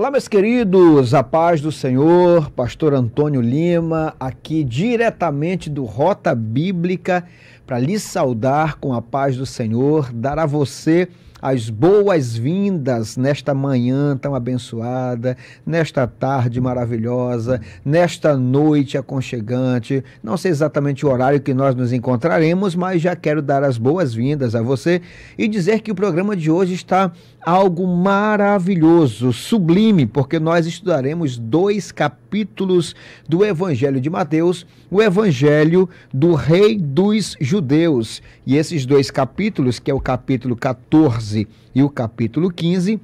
Olá, meus queridos, a paz do Senhor, Pastor Antônio Lima, aqui diretamente do Rota Bíblica, para lhe saudar com a paz do Senhor, dar a você as boas-vindas nesta manhã tão abençoada, nesta tarde maravilhosa, nesta noite aconchegante. Não sei exatamente o horário que nós nos encontraremos, mas já quero dar as boas-vindas a você e dizer que o programa de hoje está algo maravilhoso, sublime, porque nós estudaremos 2 capítulos do Evangelho de Mateus, o Evangelho do Rei dos Judeus. E esses 2 capítulos, que é o capítulo 14 e o capítulo 15,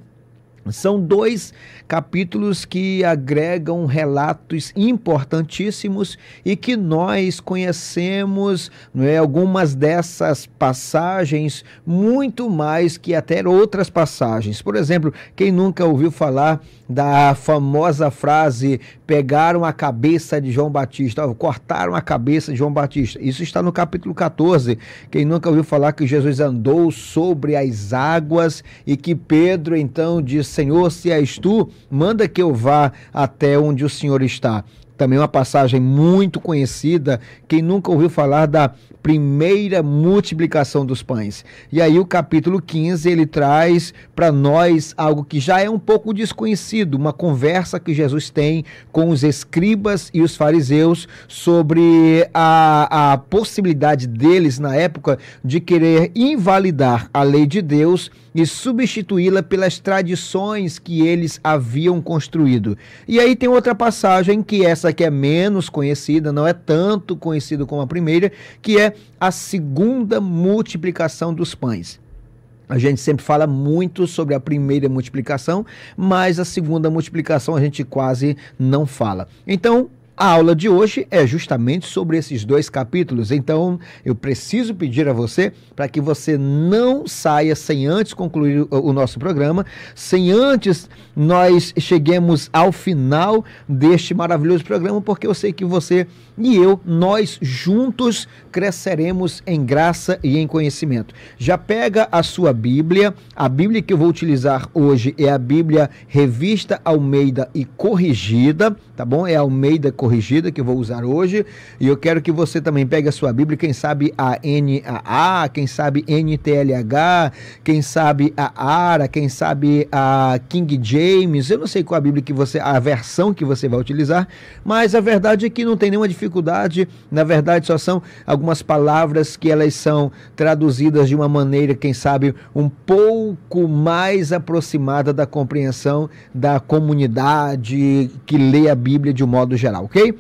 são 2 capítulos que agregam relatos importantíssimos e que nós conhecemos, não é, algumas dessas passagens muito mais que até outras passagens. Por exemplo, quem nunca ouviu falar da famosa frase: pegaram a cabeça de João Batista, cortaram a cabeça de João Batista? Isso está no capítulo 14. Quem nunca ouviu falar que Jesus andou sobre as águas e que Pedro então disse: Senhor, se és tu, manda que eu vá até onde o Senhor está. Também uma passagem muito conhecida, quem nunca ouviu falar da primeira multiplicação dos pães. E aí o capítulo 15, ele traz para nós algo que já é um pouco desconhecido, uma conversa que Jesus tem com os escribas e os fariseus sobre a possibilidade deles, na época, de querer invalidar a lei de Deus e substituí-la pelas tradições que eles haviam construído. E aí tem outra passagem, que essa aqui é menos conhecida, não é tanto conhecida como a primeira, que é a segunda multiplicação dos pães. A gente sempre fala muito sobre a primeira multiplicação, mas a segunda multiplicação a gente quase não fala. Então, a aula de hoje é justamente sobre esses 2 capítulos, então eu preciso pedir a você para que você não saia sem antes concluir o nosso programa, sem antes nós cheguemos ao final deste maravilhoso programa, porque eu sei que você e eu, nós juntos cresceremos em graça e em conhecimento. Já pega a sua Bíblia, a Bíblia que eu vou utilizar hoje é a Bíblia Revista Almeida e Corrigida, tá bom? É a Almeida Corrigida que eu vou usar hoje, e eu quero que você também pegue a sua Bíblia, quem sabe a NAA, quem sabe NTLH, quem sabe a ARA, quem sabe a King James, eu não sei qual a Bíblia que você, a versão que você vai utilizar, mas a verdade é que não tem nenhuma dificuldade, na verdade só são algumas palavras que elas são traduzidas de uma maneira, quem sabe, um pouco mais aproximada da compreensão da comunidade que lê a Bíblia de um modo geral, ok?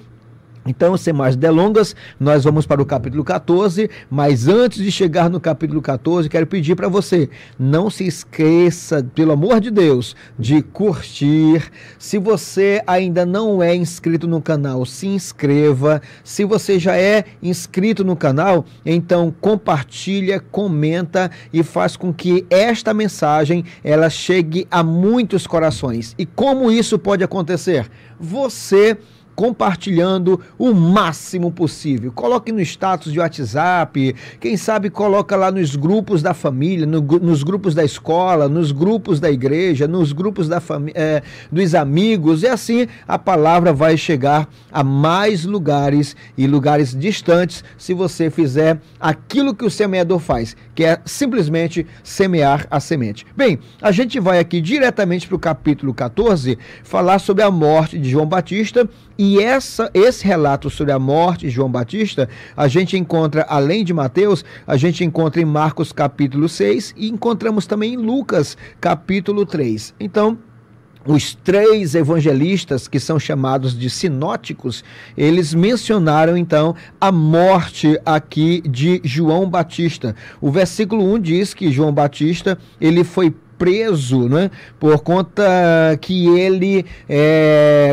Então, sem mais delongas, nós vamos para o capítulo 14, mas antes de chegar no capítulo 14, quero pedir para você, não se esqueça, pelo amor de Deus, de curtir. Se você ainda não é inscrito no canal, se inscreva. Se você já é inscrito no canal, então compartilha, comenta e faz com que esta mensagem ela chegue a muitos corações. E como isso pode acontecer? Você compartilhando o máximo possível. Coloque no status de WhatsApp, quem sabe coloca lá nos grupos da família, nos grupos da escola, nos grupos da igreja, nos grupos dos amigos, e assim a palavra vai chegar a mais lugares e lugares distantes se você fizer aquilo que o semeador faz, que é simplesmente semear a semente. Bem, a gente vai aqui diretamente para o capítulo 14, falar sobre a morte de João Batista. E esse relato sobre a morte de João Batista, a gente encontra, além de Mateus, a gente encontra em Marcos capítulo 6 e encontramos também em Lucas capítulo 3. Então, os 3 evangelistas, que são chamados de sinóticos, eles mencionaram então a morte aqui de João Batista. O versículo 1 diz que João Batista, ele foi preso, né, por conta que ele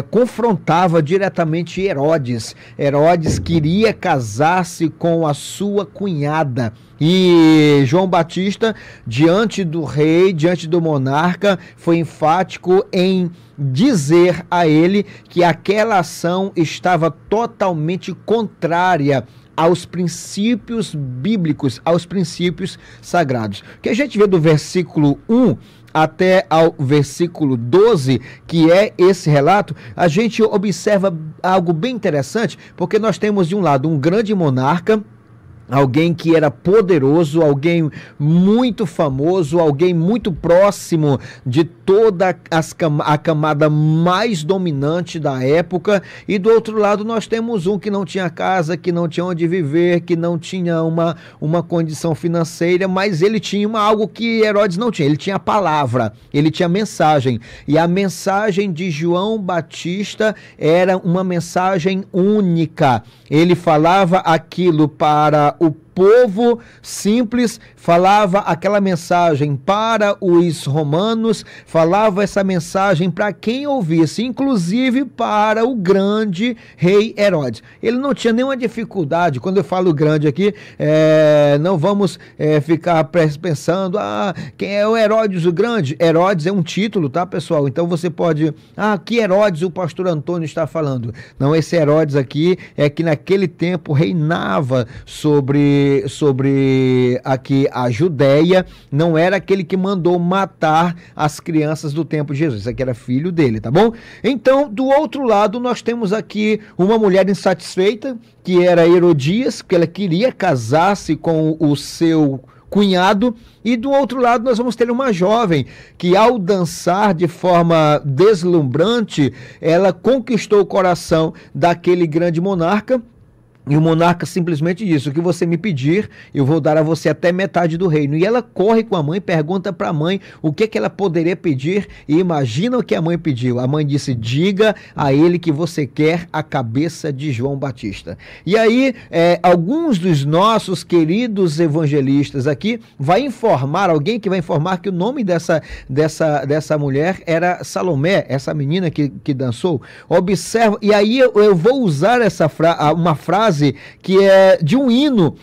confrontava diretamente Herodes. Herodes queria casar-se com a sua cunhada. E João Batista, diante do rei, diante do monarca, foi enfático em dizer a ele que aquela ação estava totalmente contrária aos princípios bíblicos, aos princípios sagrados. O que a gente vê do versículo 1 até ao versículo 12, que é esse relato, a gente observa algo bem interessante, porque nós temos de um lado um grande monarca, alguém que era poderoso, alguém muito famoso, alguém muito próximo de toda a camada mais dominante da época, e do outro lado nós temos um que não tinha casa, que não tinha onde viver, que não tinha uma condição financeira, mas ele tinha algo que Herodes não tinha, ele tinha a palavra, ele tinha a mensagem, e a mensagem de João Batista era uma mensagem única. Ele falava aquilo para o povo simples, falava aquela mensagem para os romanos, falava essa mensagem para quem ouvisse, inclusive para o grande rei Herodes. Ele não tinha nenhuma dificuldade, quando eu falo grande aqui, não vamos ficar pensando, quem é o Herodes o Grande? Herodes é um título, tá, pessoal? Então você pode, que Herodes o pastor Antônio está falando? Não, esse Herodes aqui é que naquele tempo reinava sobre aqui a Judéia, não era aquele que mandou matar as crianças do tempo de Jesus, isso aqui era filho dele, tá bom? Então, do outro lado, nós temos aqui uma mulher insatisfeita, que era Herodias, que ela queria casar-se com o seu cunhado, e do outro lado nós vamos ter uma jovem que, ao dançar de forma deslumbrante, ela conquistou o coração daquele grande monarca. E o monarca simplesmente disse: o que você me pedir, eu vou dar a você até metade do reino. E ela corre com a mãe, pergunta para a mãe o que ela poderia pedir, e imagina o que a mãe pediu. A mãe disse: diga a ele que você quer a cabeça de João Batista. E aí, alguns dos nossos queridos evangelistas aqui vai informar, alguém que vai informar que o nome dessa mulher era Salomé, essa menina que dançou. Observa, e aí eu vou usar uma frase que é de um hino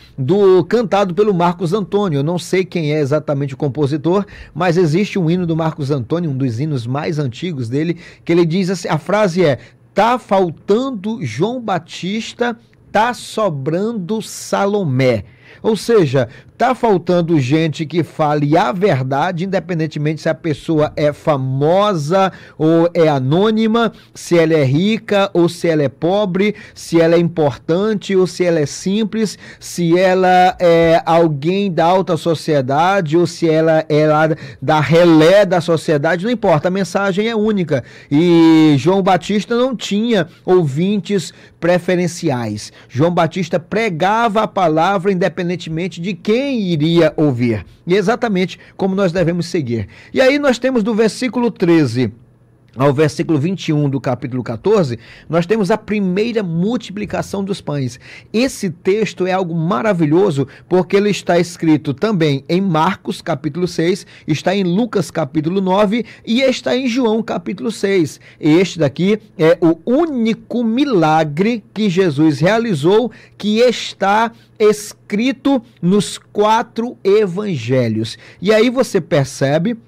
cantado pelo Marcos Antônio. Eu não sei quem é exatamente o compositor, mas existe um hino do Marcos Antônio, um dos hinos mais antigos dele, que ele diz assim, a frase é: tá faltando João Batista, tá sobrando Salomé. Ou seja, tá faltando gente que fale a verdade, independentemente se a pessoa é famosa ou é anônima, se ela é rica ou se ela é pobre, se ela é importante ou se ela é simples, se ela é alguém da alta sociedade ou se ela é lá da relé da sociedade, não importa, a mensagem é única. E João Batista não tinha ouvintes preferenciais. João Batista pregava a palavra independentemente de quem iria ouvir. E é exatamente como nós devemos seguir. E aí nós temos do versículo 13 ao versículo 21 do capítulo 14, nós temos a primeira multiplicação dos pães. Esse texto é algo maravilhoso, porque ele está escrito também em Marcos, capítulo 6, está em Lucas, capítulo 9, e está em João, capítulo 6. Este daqui é o único milagre que Jesus realizou, que está escrito nos 4 evangelhos. E aí você percebe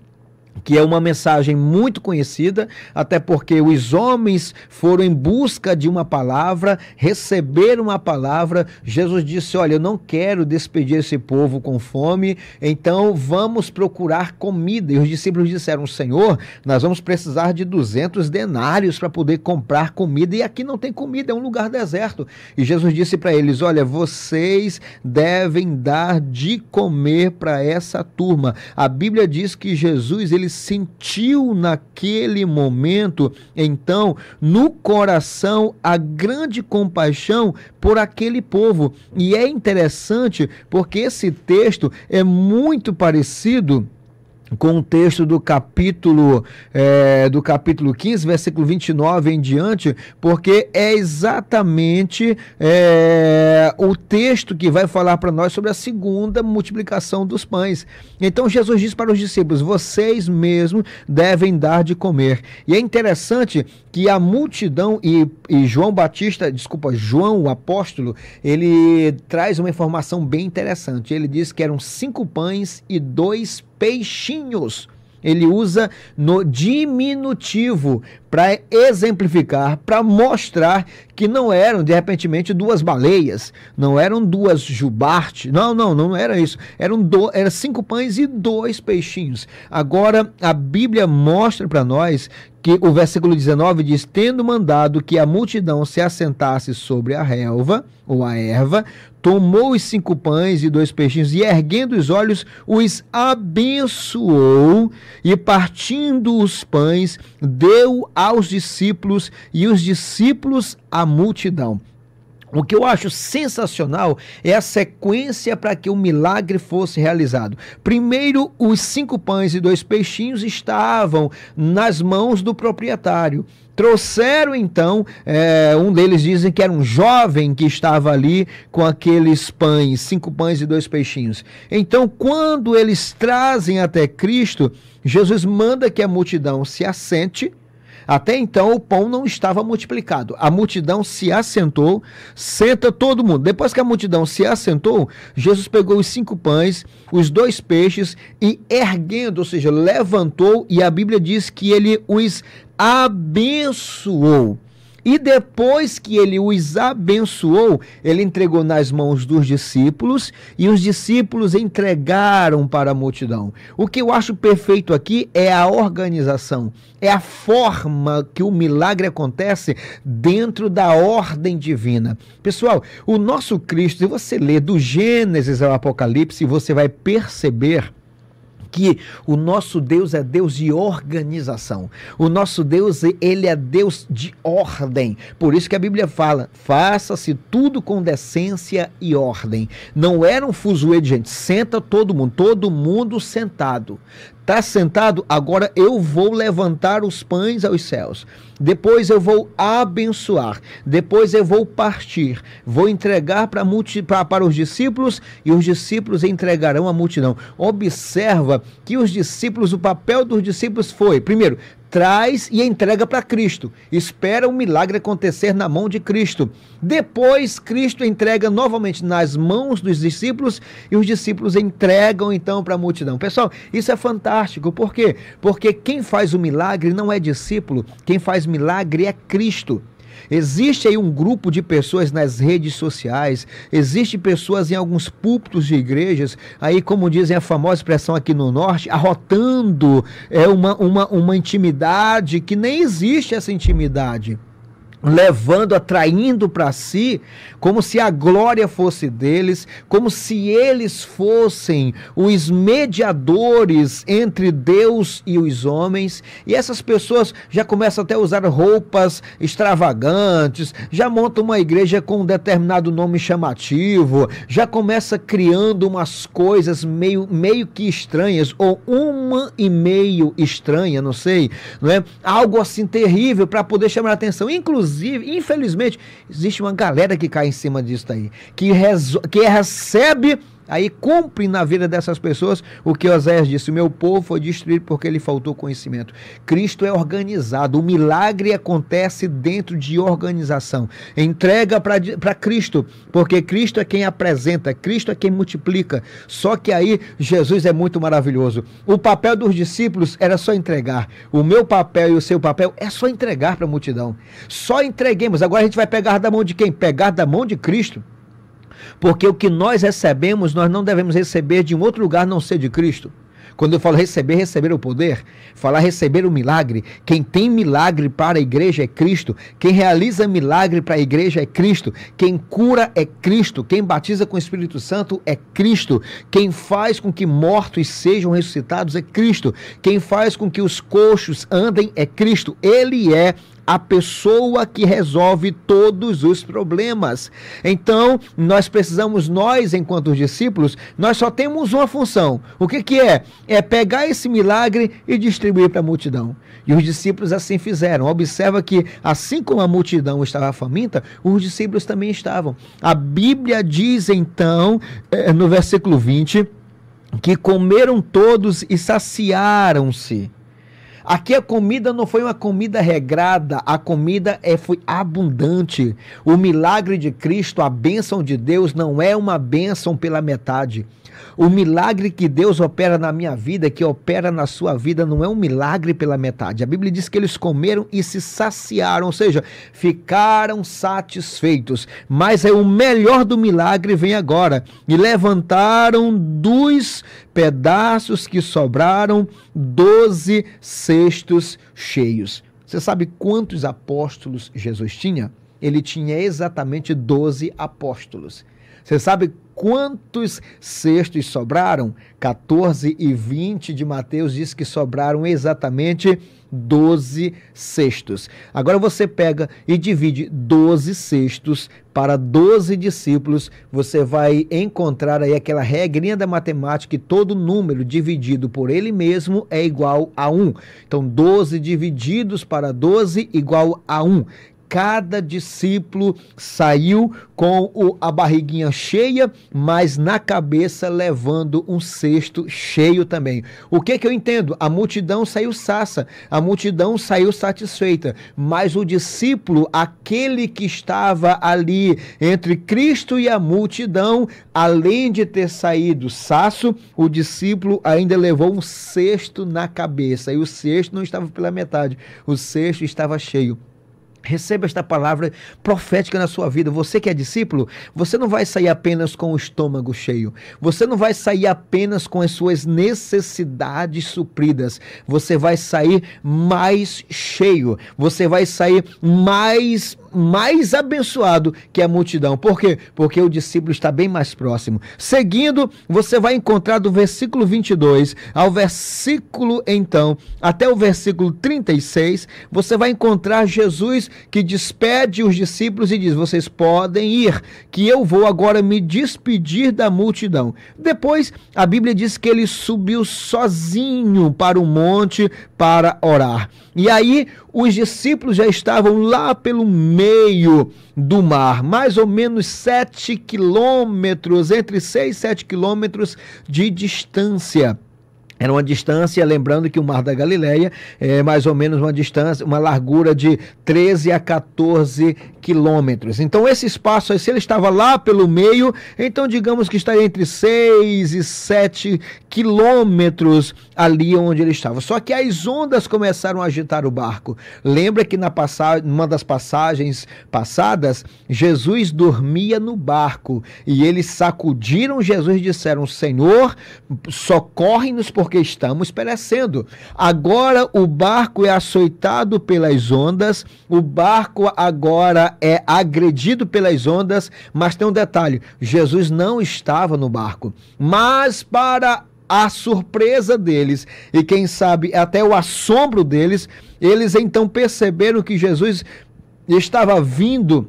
que é uma mensagem muito conhecida, até porque os homens foram em busca de uma palavra, receberam uma palavra. Jesus disse: olha, eu não quero despedir esse povo com fome, então vamos procurar comida. E os discípulos disseram: Senhor, nós vamos precisar de 200 denários para poder comprar comida, e aqui não tem comida, é um lugar deserto. E Jesus disse para eles: olha, vocês devem dar de comer para essa turma. A Bíblia diz que Jesus, ele sentiu naquele momento, então, no coração, a grande compaixão por aquele povo. E é interessante porque esse texto é muito parecido com o texto do capítulo 15, versículo 29 em diante, porque é exatamente o texto que vai falar para nós sobre a segunda multiplicação dos pães. Então Jesus diz para os discípulos: vocês mesmos devem dar de comer. E é interessante que a multidão e João o apóstolo, ele traz uma informação bem interessante. Ele diz que eram 5 pães e 2 peixinhos. ele usa no diminutivo para exemplificar, para mostrar que não eram, de repente, duas baleias, não eram duas jubartes, não era isso, eram 5 pães e 2 peixinhos. Agora, a Bíblia mostra para nós que o versículo 19 diz: tendo mandado que a multidão se assentasse sobre a relva, ou a erva, tomou os 5 pães e 2 peixinhos e, erguendo os olhos, os abençoou e, partindo os pães, deu aos discípulos e os discípulos à multidão. O que eu acho sensacional é a sequência para que o milagre fosse realizado. Primeiro, os 5 pães e 2 peixinhos estavam nas mãos do proprietário. Trouxeram então, um deles dizem que era um jovem que estava ali com aqueles pães, 5 pães e 2 peixinhos. Então, quando eles trazem até Cristo, Jesus manda que a multidão se assente. Até então o pão não estava multiplicado. A multidão se assentou, senta todo mundo. Depois que a multidão se assentou, Jesus pegou os 5 pães, os 2 peixes e erguendo, ou seja, levantou, e a Bíblia diz que ele os abençoou. E depois que ele os abençoou, ele entregou nas mãos dos discípulos e os discípulos entregaram para a multidão. O que eu acho perfeito aqui é a organização, é a forma que o milagre acontece dentro da ordem divina. Pessoal, o nosso Cristo, se você ler do Gênesis ao Apocalipse, você vai perceber que o nosso Deus é Deus de organização. O nosso Deus, ele é Deus de ordem. Por isso que a Bíblia fala: faça-se tudo com decência e ordem. Não era um fuzuê de gente. Senta todo mundo sentado. Está sentado? Agora eu vou levantar os pães aos céus. Depois eu vou abençoar. Depois eu vou partir. Vou entregar para os discípulos e os discípulos entregarão à multidão. Observa que os discípulos, o papel dos discípulos foi, primeiro, traz e entrega para Cristo. Espera o milagre acontecer na mão de Cristo. Depois, Cristo entrega novamente nas mãos dos discípulos e os discípulos entregam então para a multidão. Pessoal, isso é fantástico. Por quê? Porque quem faz o milagre não é discípulo. Quem faz milagre é Cristo. Existe aí um grupo de pessoas nas redes sociais, existe pessoas em alguns púlpitos de igrejas, aí como dizem a famosa expressão aqui no norte, arrotando uma intimidade que nem existe essa intimidade. Levando, atraindo para si, como se a glória fosse deles, como se eles fossem os mediadores entre Deus e os homens, e essas pessoas já começam até a usar roupas extravagantes, já montam uma igreja com um determinado nome chamativo, já começa criando umas coisas meio que estranhas, ou uma e meio estranha, não sei, não é? Algo assim terrível para poder chamar a atenção. Inclusive, infelizmente, existe uma galera que cai em cima disso aí, que recebe, aí cumpre na vida dessas pessoas o que Oséias disse: o meu povo foi destruído porque lhe faltou conhecimento. Cristo é organizado, o milagre acontece dentro de organização. Entrega para Cristo, porque Cristo é quem apresenta, Cristo é quem multiplica. Só que aí Jesus é muito maravilhoso. O papel dos discípulos era só entregar. O meu papel e o seu papel é só entregar para a multidão. Só entreguemos. Agora a gente vai pegar da mão de quem? Pegar da mão de Cristo. Porque o que nós recebemos, nós não devemos receber de um outro lugar, não ser de Cristo. Quando eu falo receber o poder, falar receber o milagre, quem tem milagre para a igreja é Cristo, quem realiza milagre para a igreja é Cristo, quem cura é Cristo, quem batiza com o Espírito Santo é Cristo, quem faz com que mortos sejam ressuscitados é Cristo, quem faz com que os coxos andem é Cristo. Ele é a pessoa que resolve todos os problemas. Então, nós precisamos, enquanto discípulos, nós só temos uma função. O que é? É pegar esse milagre e distribuir para a multidão. E os discípulos assim fizeram. Observa que, assim como a multidão estava faminta, os discípulos também estavam. A Bíblia diz, então, no versículo 20, que comeram todos e saciaram-se. Aqui a comida não foi uma comida regrada, a comida foi abundante. O milagre de Cristo, a bênção de Deus, não é uma bênção pela metade. O milagre que Deus opera na minha vida, que opera na sua vida, não é um milagre pela metade. A Bíblia diz que eles comeram e se saciaram, ou seja, ficaram satisfeitos. Mas o melhor do milagre vem agora. E levantaram dos pedaços que sobraram 12 cestos cheios. Você sabe quantos apóstolos Jesus tinha? Ele tinha exatamente 12 apóstolos. Você sabe quantos cestos sobraram? 14 e 20 de Mateus diz que sobraram exatamente 12 cestos. Agora você pega e divide 12 cestos para 12 discípulos, você vai encontrar aí aquela regrinha da matemática que todo número dividido por ele mesmo é igual a 1. Então 12 divididos para 12 igual a 1. Cada discípulo saiu com a barriguinha cheia, mas na cabeça levando um cesto cheio também. O que eu entendo? A multidão saiu sassa, a multidão saiu satisfeita, mas o discípulo, aquele que estava ali entre Cristo e a multidão, além de ter saído saço, o discípulo ainda levou um cesto na cabeça, e o cesto não estava pela metade, o cesto estava cheio. Receba esta palavra profética na sua vida. Você que é discípulo, você não vai sair apenas com o estômago cheio. Você não vai sair apenas com as suas necessidades supridas. Você vai sair mais cheio. Você vai sair mais abençoado que a multidão. Por quê? Porque o discípulo está bem mais próximo. Seguindo, você vai encontrar do versículo 22 ao versículo, então, até o versículo 36, você vai encontrar Jesus que despede os discípulos e diz: vocês podem ir, que eu vou agora me despedir da multidão. Depois, a Bíblia diz que ele subiu sozinho para o monte para orar. E aí, os discípulos já estavam lá pelo meio do mar, mais ou menos 7 quilômetros, entre 6 e 7 quilômetros de distância. Era uma distância, lembrando que o Mar da Galileia é mais ou menos uma distância, uma largura de 13 a 14 quilômetros. Então esse espaço, se ele estava lá pelo meio, então digamos que estaria entre 6 e 7 quilômetros ali onde ele estava. Só que as ondas começaram a agitar o barco. Lembra que numa das passagens passadas, Jesus dormia no barco e eles sacudiram Jesus e disseram: Senhor, socorre-nos porque estamos perecendo. Agora o barco é açoitado pelas ondas, o barco agora é agredido pelas ondas, mas tem um detalhe: Jesus não estava no barco, mas para a surpresa deles, e quem sabe até o assombro deles, eles então perceberam que Jesus estava vindo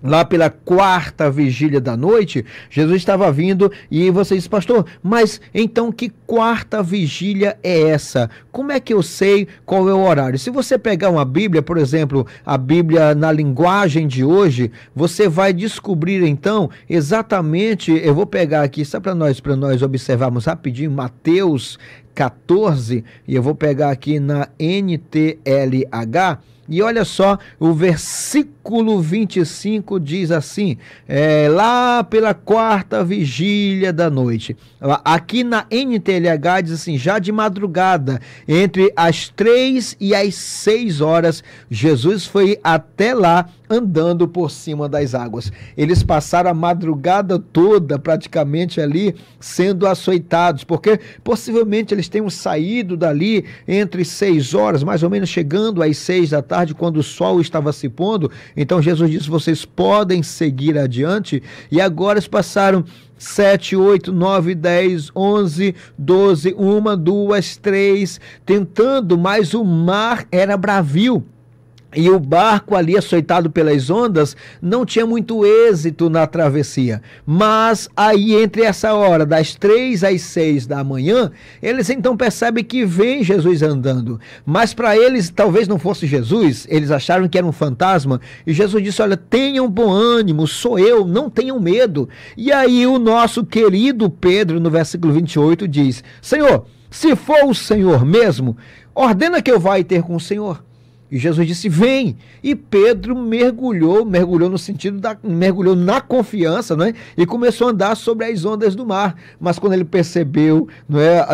lá pela 4ª vigília da noite. Jesus estava vindo e você diz: pastor, mas então que 4ª vigília é essa? Como é que eu sei qual é o horário? Se você pegar uma Bíblia, por exemplo, a Bíblia na linguagem de hoje, você vai descobrir então exatamente, eu vou pegar aqui só para nós observarmos rapidinho, Mateus 14, e eu vou pegar aqui na NTLH, e olha só, o versículo 25 diz assim, lá pela 4ª vigília da noite. Aqui na NTLH diz assim: já de madrugada, entre as 3 e as 6 horas, Jesus foi até lá andando por cima das águas. Eles passaram a madrugada toda praticamente ali sendo açoitados, porque possivelmente eles tenham saído dali entre 6 horas, mais ou menos chegando às 6 da tarde, quando o sol estava se pondo. Então Jesus disse: vocês podem seguir adiante. E agora eles passaram 7, 8, 9, 10, 11, 12, 1, 2, 3, tentando, mas o mar era bravio. E o barco ali, açoitado pelas ondas, não tinha muito êxito na travessia. Mas aí, entre essa hora, das 3 às 6 da manhã, eles então percebem que vem Jesus andando. Mas para eles, talvez não fosse Jesus, eles acharam que era um fantasma. E Jesus disse, olha, tenham bom ânimo, sou eu, não tenham medo. E aí o nosso querido Pedro, no versículo 28, diz, Senhor, se for o Senhor mesmo, ordena que eu vá e ter com o Senhor. E Jesus disse, vem. E Pedro mergulhou no sentido mergulhou na confiança, não é? E começou a andar sobre as ondas do mar. Mas quando ele percebeu, não é,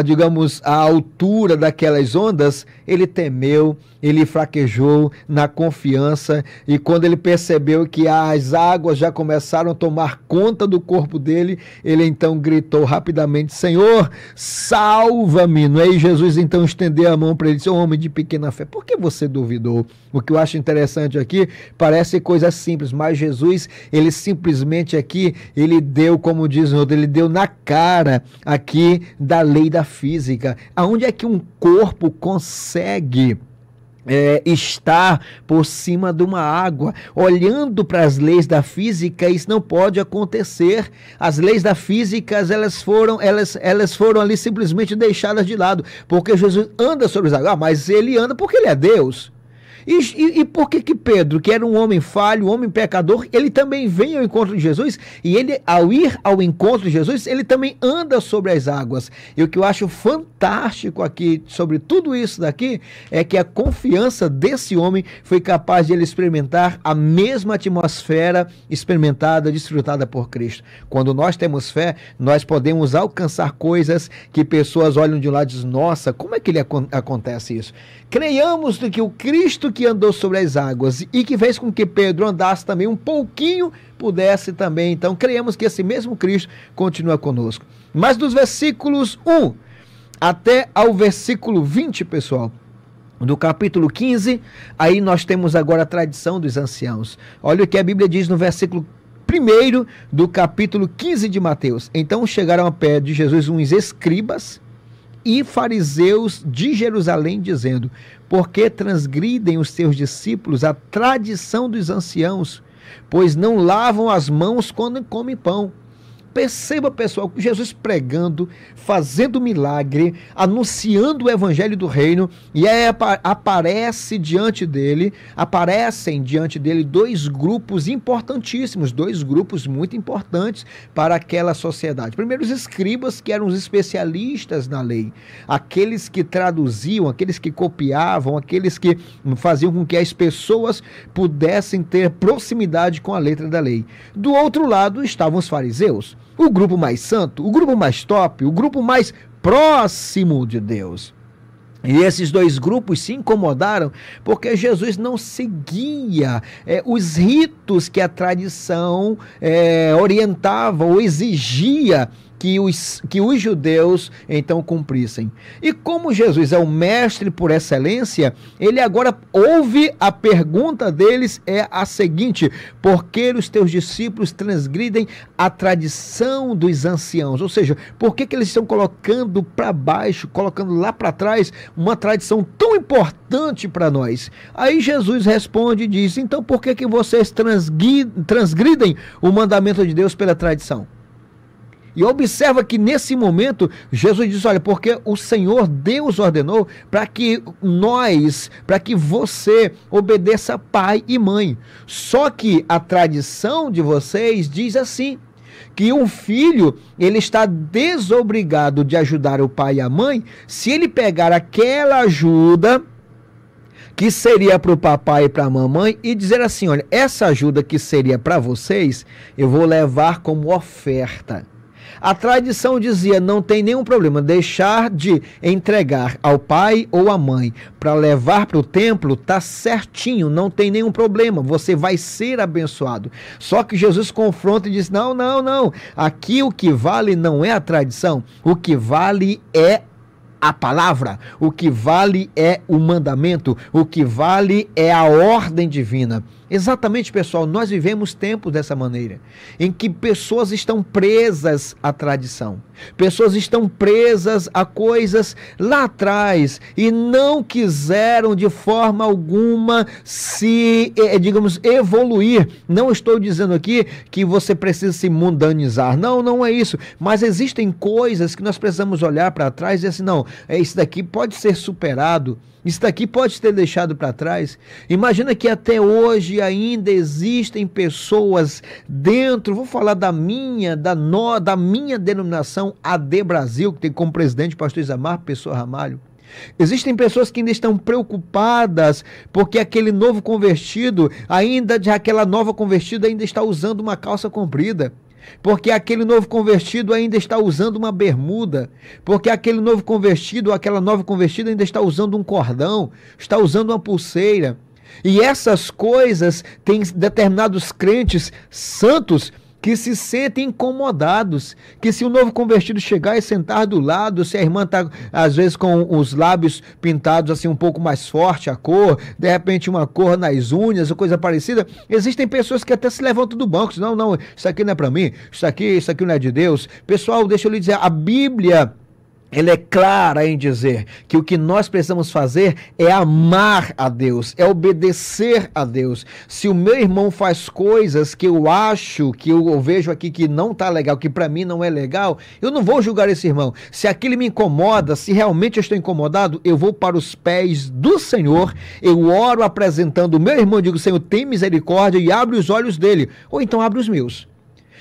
a altura daquelas ondas, ele temeu, ele fraquejou na confiança. E quando ele percebeu que as águas já começaram a tomar conta do corpo dele, ele então gritou rapidamente, Senhor, salva-me, não é? E Jesus então estendeu a mão para ele e disse, homem de pequena fé, por que você duvidou? O que eu acho interessante aqui, parece coisa simples, mas Jesus, ele simplesmente aqui, ele deu, como diz o outro, ele deu na cara aqui da lei da física. Aonde é que um corpo consegue estar por cima de uma água? Olhando para as leis da física, isso não pode acontecer. As leis da física, elas foram ali simplesmente deixadas de lado, porque Jesus anda sobre as águas. Mas ele anda porque ele é Deus. E por que Pedro, que era um homem falho, um homem pecador, ele também vem ao encontro de Jesus, e ele, ao ir ao encontro de Jesus, ele também anda sobre as águas. E o que eu acho fantástico aqui, sobre tudo isso daqui, é que a confiança desse homem foi capaz de ele experimentar a mesma atmosfera experimentada, desfrutada por Cristo. Quando nós temos fé, nós podemos alcançar coisas que pessoas olham de um lado e dizem, nossa, como é que acontece isso? Creiamos que o Cristo que andou sobre as águas e que fez com que Pedro andasse também um pouquinho, pudesse também. Então, creiamos que esse mesmo Cristo continua conosco. Mas dos versículos 1 até ao versículo 20, pessoal, do capítulo 15, aí nós temos agora a tradição dos anciãos. Olha o que a Bíblia diz no versículo 1 do capítulo 15 de Mateus. Então chegaram a pé de Jesus uns escribas e fariseus de Jerusalém, dizendo, por que transgridem os seus discípulos a tradição dos anciãos, pois não lavam as mãos quando comem pão? Perceba, pessoal, Jesus pregando, fazendo milagre, anunciando o evangelho do reino, e aí aparecem diante dele dois grupos importantíssimos, dois grupos muito importantes para aquela sociedade. Primeiro, os escribas, que eram os especialistas na lei, aqueles que traduziam, aqueles que copiavam, aqueles que faziam com que as pessoas pudessem ter proximidade com a letra da lei. Do outro lado estavam os fariseus, o grupo mais santo, o grupo mais top, o grupo mais próximo de Deus. E esses dois grupos se incomodaram porque Jesus não seguia os ritos que a tradição orientava ou exigia que os judeus então cumprissem. E como Jesus é o mestre por excelência, ele agora ouve a pergunta deles, é a seguinte: por que os teus discípulos transgridem a tradição dos anciãos? Ou seja, por que eles estão colocando para baixo, colocando lá para trás uma tradição tão importante para nós? Aí Jesus responde e diz: então por que vocês transgridem o mandamento de Deus pela tradição? E observa que nesse momento, Jesus diz, olha, porque o Senhor Deus ordenou para que você obedeça pai e mãe. Só que a tradição de vocês diz assim, que um filho, ele está desobrigado de ajudar o pai e a mãe, se ele pegar aquela ajuda que seria para o papai e para a mamãe e dizer assim, olha, essa ajuda que seria para vocês, eu vou levar como oferta. A tradição dizia, não tem nenhum problema, deixar de entregar ao pai ou à mãe para levar para o templo, tá certinho, não tem nenhum problema, você vai ser abençoado. Só que Jesus confronta e diz, não, aqui o que vale não é a tradição, o que vale é a palavra, o que vale é o mandamento, o que vale é a ordem divina. Exatamente, pessoal, nós vivemos tempos dessa maneira, em que pessoas estão presas à tradição, pessoas estão presas a coisas lá atrás e não quiseram de forma alguma se, digamos, evoluir. Não estou dizendo aqui que você precisa se mundanizar, não, não é isso, mas existem coisas que nós precisamos olhar para trás e dizer assim, não, isso daqui pode ser superado, isso daqui pode ser deixado para trás. Imagina que até hoje ainda existem pessoas dentro, vou falar da minha denominação AD Brasil, que tem como presidente o pastor Isamar Pessoa Ramalho. Existem pessoas que ainda estão preocupadas porque aquele novo convertido, aquela nova convertida ainda está usando uma calça comprida. Porque aquele novo convertido ainda está usando uma bermuda, porque aquele novo convertido, aquela nova convertida ainda está usando um cordão, está usando uma pulseira. E essas coisas têm determinados crentes santos que se sentem incomodados, que se o novo convertido chegar e sentar do lado, se a irmã está às vezes com os lábios pintados assim um pouco mais forte a cor, de repente uma cor nas unhas ou coisa parecida, existem pessoas que até se levantam do banco, dizem, não, isso aqui não é para mim, isso aqui não é de Deus. Pessoal, deixa eu lhe dizer, a Bíblia, ela é clara em dizer que o que nós precisamos fazer é amar a Deus, é obedecer a Deus. Se o meu irmão faz coisas que eu acho, que eu vejo aqui que não está legal, que para mim não é legal, eu não vou julgar esse irmão. Se aquilo me incomoda, se realmente eu estou incomodado, eu vou para os pés do Senhor, eu oro apresentando o meu irmão, digo, Senhor, tem misericórdia e abre os olhos dele, ou então abre os meus.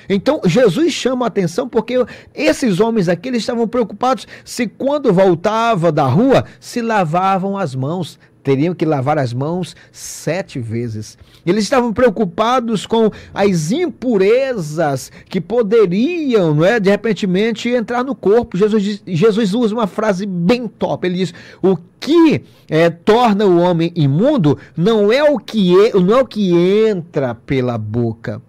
Então, Jesus chama a atenção porque esses homens aqui, eles estavam preocupados se quando voltava da rua, se lavavam as mãos. Teriam que lavar as mãos 7 vezes. Eles estavam preocupados com as impurezas que poderiam, não é, de repentemente entrar no corpo. Jesus usa uma frase bem top. Ele diz, o que torna o homem imundo não é o que entra pela boca.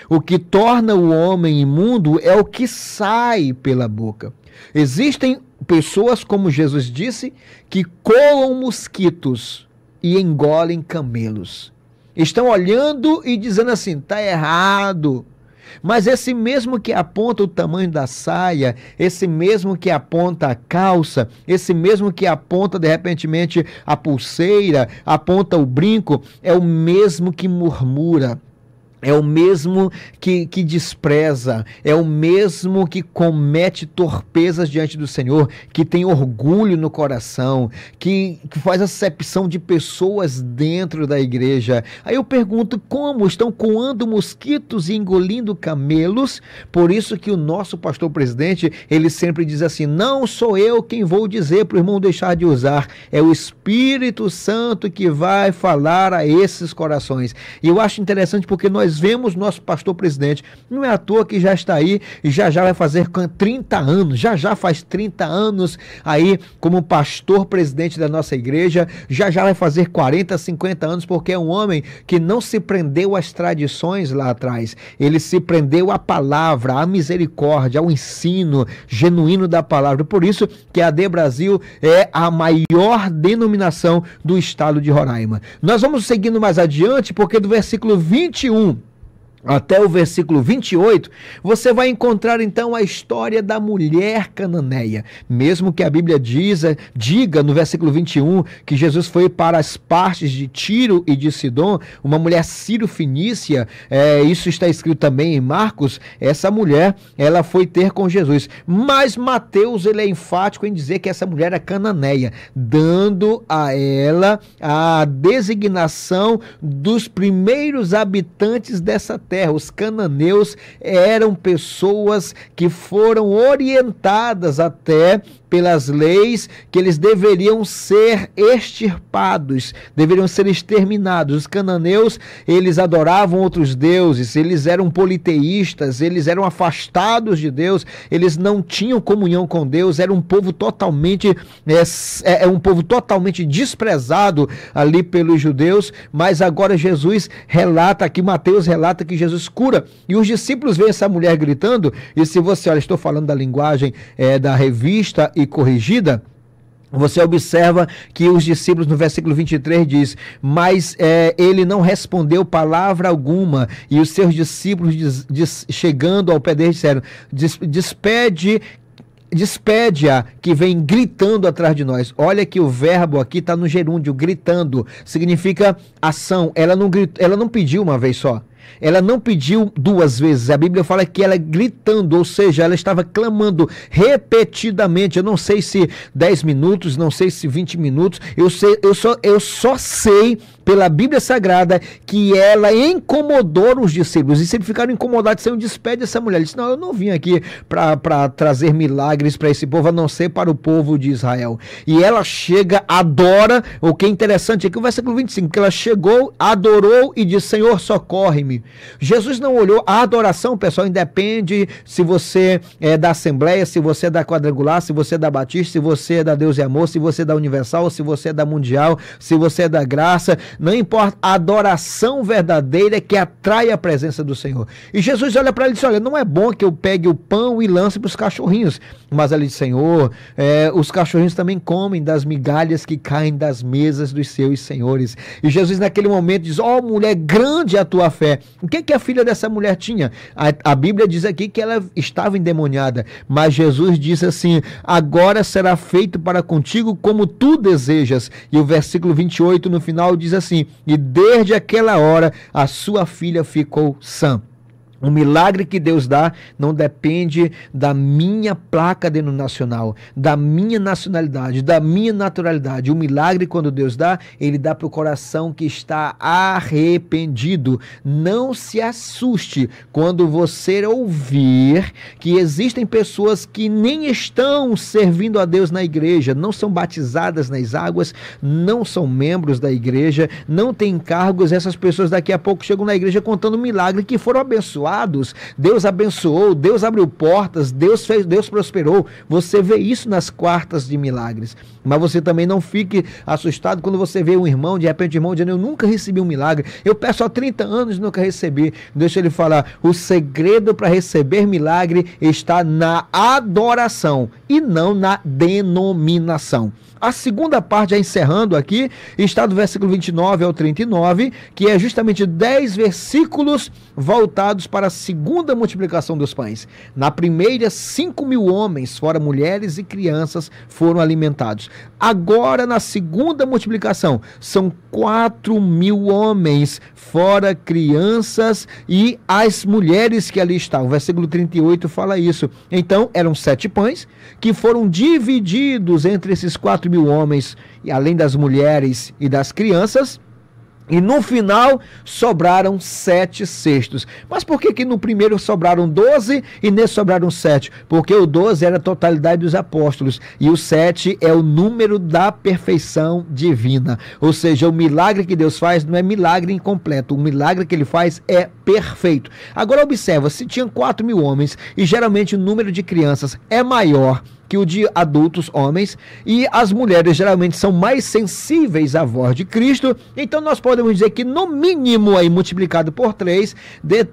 O que torna o homem imundo é o que sai pela boca. Existem pessoas, como Jesus disse, que coam mosquitos e engolem camelos. Estão olhando e dizendo assim, está errado. Mas esse mesmo que aponta o tamanho da saia, esse mesmo que aponta a calça, esse mesmo que aponta de repentemente a pulseira, aponta o brinco, é o mesmo que murmura. É o mesmo que despreza, é o mesmo que comete torpezas diante do Senhor, que tem orgulho no coração, que faz acepção de pessoas dentro da igreja. Aí eu pergunto, como estão coando mosquitos e engolindo camelos? Por isso que o nosso pastor presidente, ele sempre diz assim, não sou eu quem vou dizer para o irmão deixar de usar, é o Espírito Santo que vai falar a esses corações. E eu acho interessante porque nós vemos nosso pastor presidente, não é à toa que já está aí e já vai fazer 30 anos, já faz 30 anos aí como pastor presidente da nossa igreja, já vai fazer 40, 50 anos, porque é um homem que não se prendeu às tradições lá atrás, ele se prendeu à palavra, à misericórdia, ao ensino genuíno da palavra. Por isso que a AD Brasil é a maior denominação do estado de Roraima. Nós vamos seguindo mais adiante, porque do versículo 21 até o versículo 28, você vai encontrar então a história da mulher cananeia. Mesmo que a Bíblia diga no versículo 21 que Jesus foi para as partes de Tiro e de Sidom, uma mulher sírio-fenícia, isso está escrito também em Marcos, essa mulher, ela foi ter com Jesus. Mas Mateus, ele é enfático em dizer que essa mulher é cananeia, dando a ela a designação dos primeiros habitantes dessa terra. Os cananeus eram pessoas que foram orientadas até pelas leis que eles deveriam ser extirpados, deveriam ser exterminados. Os cananeus, eles adoravam outros deuses, eles eram politeístas, eles eram afastados de Deus, eles não tinham comunhão com Deus, era um povo totalmente desprezado ali pelos judeus. Mas agora Jesus relata aqui, Mateus relata que Jesus cura, e os discípulos veem essa mulher gritando, e se você olha, estou falando da linguagem da revista e corrigida, Você observa que os discípulos, no versículo 23, diz, mas ele não respondeu palavra alguma, e os seus discípulos, chegando ao pé dele, disseram, despede-a, que vem gritando atrás de nós. Olha que o verbo aqui está no gerúndio, gritando, significa ação. Ela não pediu uma vez só. Ela não pediu duas vezes. A Bíblia fala que ela gritando, ou seja, ela estava clamando repetidamente. Eu não sei se 10 minutos, não sei se 20 minutos. Eu só sei pela Bíblia Sagrada que ela incomodou os discípulos. E se eles ficaram incomodados, Senhor, despede essa mulher. Ele disse, não, eu não vim aqui para trazer milagres para esse povo, a não ser para o povo de Israel. E ela chega, adora. O que é interessante aqui, o versículo 25, que ela chegou, adorou e disse, Senhor, socorre-me. Jesus não olhou. A adoração, pessoal, independe se você é da Assembleia, se você é da Quadrangular, se você é da Batista, se você é da Deus e Amor, se você é da Universal, se você é da Mundial, se você é da Graça, não importa, a adoração verdadeira é que atrai a presença do Senhor. E Jesus olha para ele e diz, olha, não é bom que eu pegue o pão e lance para os cachorrinhos, mas ele diz, Senhor, os cachorrinhos também comem das migalhas que caem das mesas dos seus senhores. E Jesus naquele momento diz, ó, mulher, grande a tua fé. O que a filha dessa mulher tinha? A Bíblia diz aqui que ela estava endemoniada, mas Jesus disse assim, agora será feito para contigo como tu desejas. E o versículo 28 no final diz assim, e desde aquela hora a sua filha ficou sã. O milagre que Deus dá não depende da minha placa denominacional, da minha nacionalidade, da minha naturalidade. O milagre, quando Deus dá, ele dá para o coração que está arrependido. Não se assuste quando você ouvir que existem pessoas que nem estão servindo a Deus na igreja, não são batizadas nas águas, não são membros da igreja, não têm cargos. Essas pessoas daqui a pouco chegam na igreja contando um milagre que foram abençoados. Deus abençoou, Deus abriu portas, Deus fez, Deus prosperou. Você vê isso nas quartas de milagres. Mas você também não fique assustado quando você vê um irmão, de repente o irmão dizendo, eu nunca recebi um milagre, eu peço há 30 anos e nunca recebi. Deixa ele falar, o segredo para receber milagre está na adoração e não na denominação. A segunda parte, já encerrando aqui, está do versículo 29 ao 39, que é justamente 10 versículos voltados para a segunda multiplicação dos pães. Na primeira, 5.000 homens, fora mulheres e crianças, foram alimentados. Agora, na segunda multiplicação, são 4.000 homens, fora crianças e as mulheres que ali estavam. O versículo 38 fala isso. Então, eram 7 pães que foram divididos entre esses 4.000 homens, e além das mulheres e das crianças. E no final sobraram 7 cestos. Mas por que no primeiro sobraram 12 e nesse sobraram 7? Porque o 12 era a totalidade dos apóstolos e o 7 é o número da perfeição divina. Ou seja, o milagre que Deus faz não é milagre incompleto. O milagre que ele faz é perfeito. Agora observa, se tinham 4.000 homens e geralmente o número de crianças é maior que o de adultos, homens, e as mulheres geralmente são mais sensíveis à voz de Cristo, então nós podemos dizer que no mínimo aí multiplicado por 3,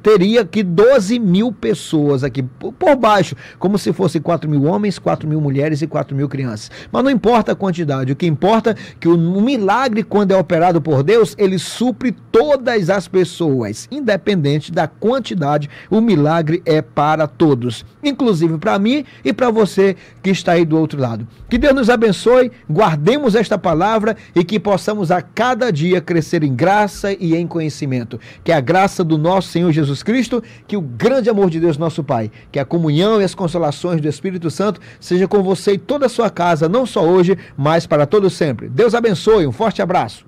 teria que 12.000 pessoas aqui por baixo, como se fosse 4.000 homens, 4.000 mulheres e 4.000 crianças. Mas não importa a quantidade, o que importa é que o milagre, quando é operado por Deus, ele supre todas as pessoas, independente da quantidade, o milagre é para todos, inclusive para mim e para você que está aí do outro lado. Que Deus nos abençoe, guardemos esta palavra e que possamos a cada dia crescer em graça e em conhecimento. Que a graça do nosso Senhor Jesus Cristo, que o grande amor de Deus nosso Pai, que a comunhão e as consolações do Espírito Santo seja com você e toda a sua casa, não só hoje, mas para todo sempre. Deus abençoe, um forte abraço.